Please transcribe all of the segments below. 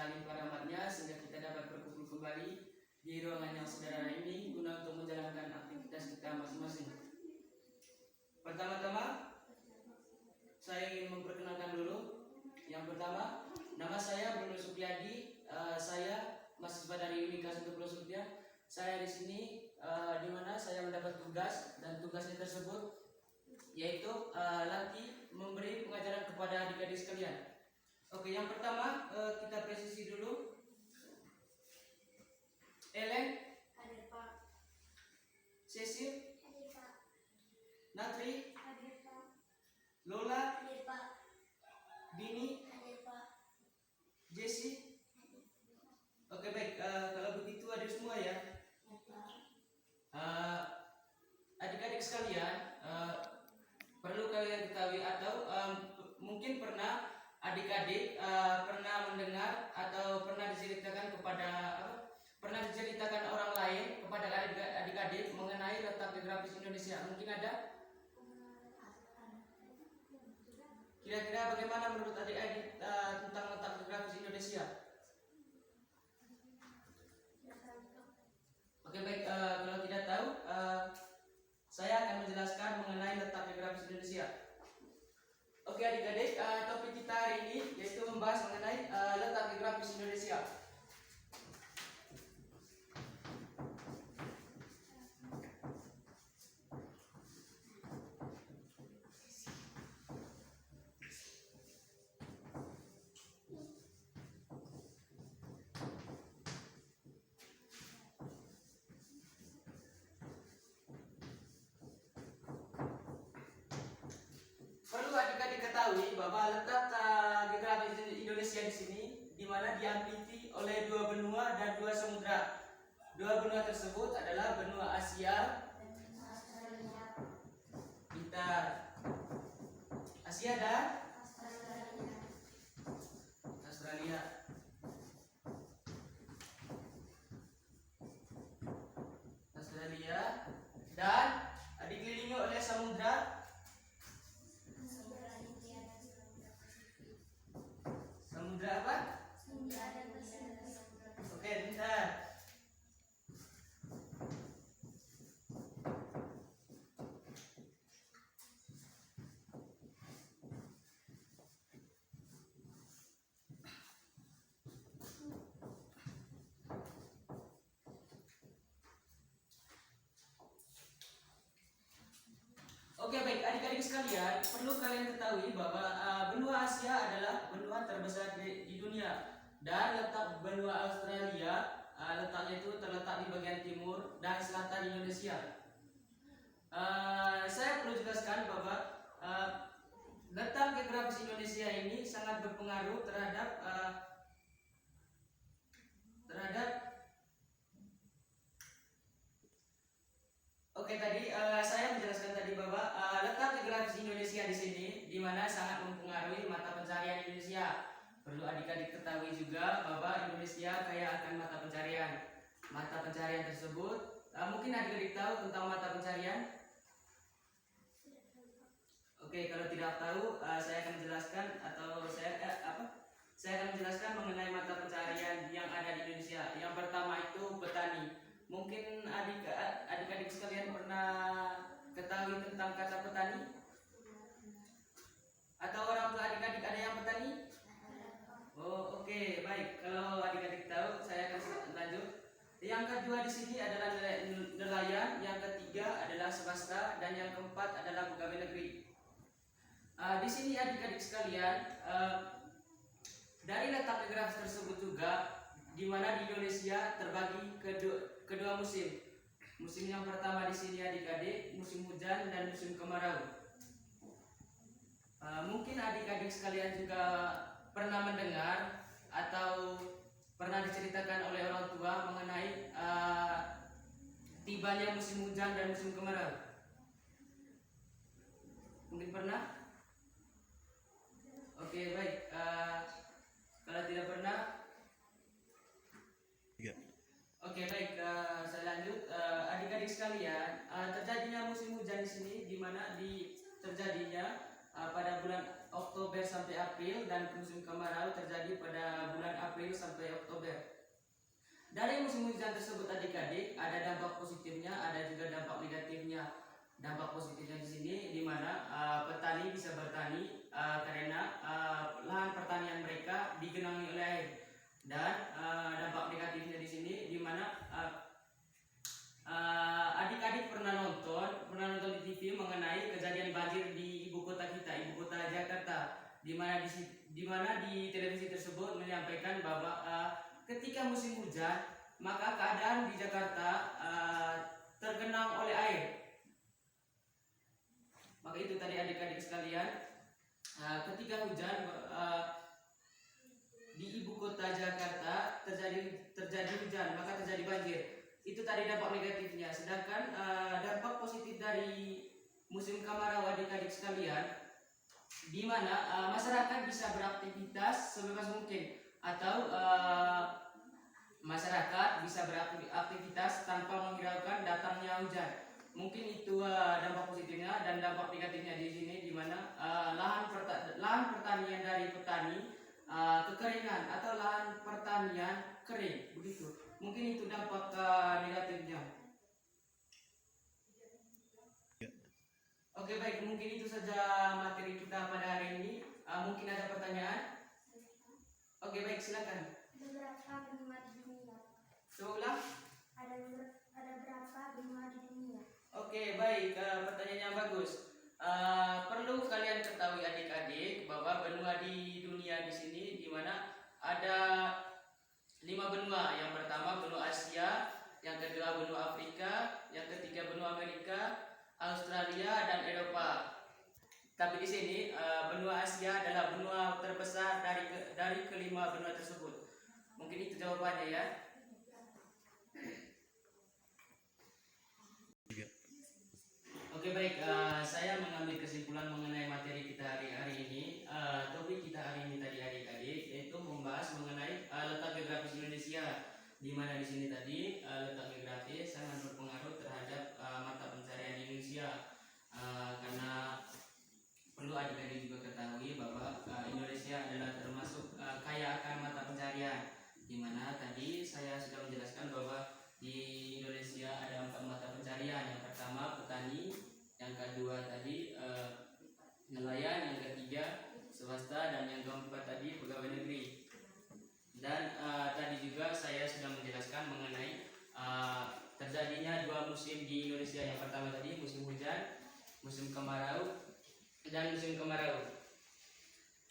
kasih limpah rahmat-Nya sehingga kita dapat berkumpul kembali di ruangan yang sederhana ini guna untuk menjalankan aktivitas kita masing-masing. Pertama-tama, saya ingin memperkenalkan dulu. Yang pertama, nama saya Bruno Supriyadi. Saya mahasiswa dari Unika Sentul Sultia. Saya di sini di mana saya mendapat tugas, dan tugasnya tersebut yaitu latih memberi pengajaran kepada adik-adik sekalian. Oke, yang pertama kita presisi dulu. Ellen, Hadir Pak. Cecil, Hadir Pak. Natri, Hadir Pak. Lola, Hadir Pak. Dini, Hadir Pak. Jessie. Oke, baik. Kalau begitu hadir semua ya. Adik-adik sekalian, perlu kalian ketahui atau mungkin pernah adik-adik pernah mendengar atau pernah diceritakan orang lain kepada adik-adik mengenai letak geografis Indonesia. Mungkin ada? Kira-kira bagaimana menurut adik-adik tentang letak geografis Indonesia? Oke, baik. Kalau tidak tahu, saya akan menjelaskan mengenai letak geografis Indonesia. Oke adik-adik, topik kita hari ini yaitu membahas mengenai letak geografis Indonesia. Perlu adik-adik ketahui bahwa letak geografis Indonesia di sini di mana diampiti oleh dua benua dan dua samudra. Dua benua tersebut adalah benua Asia, Pintar, Asia dan Australia. Australia dan dikelilingi oleh samudra. Samudra apa? Oke, bentar. Oke, baik adik-adik sekalian, perlu kalian ketahui bahwa benua Asia adalah benua terbesar di dunia, dan letak benua Australia letaknya itu terletak di bagian timur dan selatan Indonesia. Saya perlu jelaskan bahwa letak geografis Indonesia ini sangat berpengaruh terhadap Oke, tadi saya menjelaskan tadi bahwa letak geografis Indonesia di sini di mana sangat mempengaruhi mata pencarian Indonesia. Perlu adik-adik ketahui juga bahwa Indonesia kaya akan mata pencarian. Mata pencarian tersebut mungkin adik-adik tahu tentang mata pencarian? Oke, kalau tidak tahu saya akan menjelaskan saya akan menjelaskan mengenai mata pencarian yang ada di Indonesia. Yang pertama itu petani. Mungkin adik-adik sekalian pernah ketahui tentang kata petani? Atau orang tua adik-adik ada yang petani? Oh, oke, baik. Kalau adik-adik tahu, saya akan lanjut. Yang kedua di sini adalah nelayan, yang ketiga adalah swasta, dan yang keempat adalah pegawai negeri. Di sini adik-adik sekalian, dari letak geografis tersebut juga, di mana di Indonesia terbagi kedua musim. Musim yang pertama di sini adik-adik musim hujan dan musim kemarau. Mungkin adik-adik sekalian juga pernah mendengar atau pernah diceritakan oleh orang tua mengenai tibanya musim hujan dan musim kemarau. Mungkin pernah? Oke, baik. Kalau tidak pernah, oke, baik, saya lanjut. Adik-adik sekalian, terjadinya musim hujan di sini di mana terjadinya pada bulan Oktober Oktober sampai April, dan musim kemarau terjadi pada bulan April sampai Oktober. Dari musim hujan tersebut adik-adik, ada dampak positifnya, ada juga dampak negatifnya. Dampak positifnya di sini di mana petani bisa bertani karena lahan pertanian mereka digenangi oleh air. Dan dampak negatifnya di sini di mana adik-adik pernah nonton di TV mengenai kejadian banjir di ibu kota kita, ibu kota Jakarta, di mana di televisi tersebut menyampaikan bahwa ketika musim hujan, maka keadaan di Jakarta tergenang oleh air. Maka itu tadi adik-adik sekalian, ketika hujan di ibu kota Jakarta terjadi hujan, maka terjadi banjir. Itu tadi dampak negatifnya. Sedangkan dampak positif dari musim kemarau adik-adik sekalian, di mana masyarakat bisa beraktivitas sebebas mungkin, atau masyarakat bisa beraktivitas tanpa menghiraukan datangnya hujan. Mungkin itu dampak positifnya. Dan dampak negatifnya di sini di mana lahan pertanian dari petani kekeringan atau lahan pertanian kering, begitu. Mungkin itu dampak negatifnya. Oke, baik, mungkin itu saja materi kita pada hari ini. Mungkin ada pertanyaan? Oke, baik, silakan. Ada berapa benua di dunia? Coba ulang. Ada berapa benua di dunia? Oke, baik, pertanyaannya bagus. Perlu kalian ketahui adik-adik bahwa benua di dunia di sini di mana ada 5 benua. Yang pertama benua Asia, yang kedua benua Afrika, yang ketiga benua Amerika, Australia, dan Eropa. Tapi di sini benua Asia adalah benua terbesar dari kelima benua tersebut. Mungkin itu jawabannya ya. Oke, baik, saya mengambil kesimpulan mengenai materi kita hari ini. Topik kita hari ini tadi adik-adik yaitu membahas mengenai letak geografis Indonesia, di mana di sini tadi letak geografis sangat berpengaruh terhadap mata pencarian Indonesia, karena perlu adik-adik juga ketahui bahwa Indonesia adalah termasuk kaya akan mata pencarian, di mana tadi saya sudah menjelaskan bahwa di Indonesia ada 4 mata pencarian. Yang pertama petani, yang kedua tadi nelayan, yang ketiga swasta, dan yang keempat tadi pegawai negeri. Dan tadi juga saya sudah menjelaskan mengenai terjadinya 2 musim di Indonesia. Yang pertama tadi musim hujan, musim kemarau, dan musim kemarau.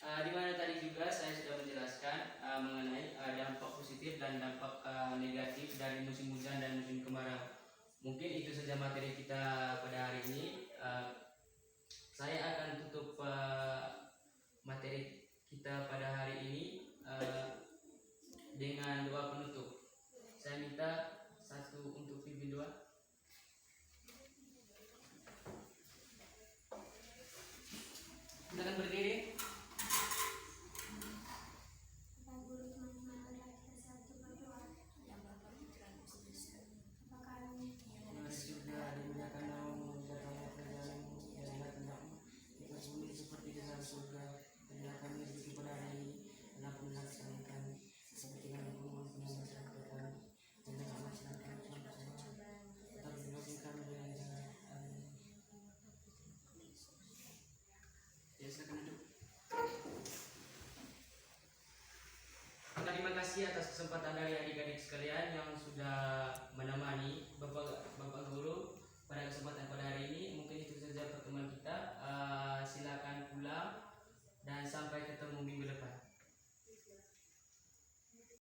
Di mana tadi juga saya sudah menjelaskan mengenai dampak positif dan dampak negatif dari musim hujan dan musim kemarau. Mungkin itu saja materi kita pada hari ini. Saya akan tutup materi kita pada hari ini dengan doa penutup. Saya minta satu untuk pimpin doa. Silakan berdiri. Terima kasih atas kesempatan dari adik-adik sekalian yang sudah menemani Bapak Guru pada kesempatan pada hari ini.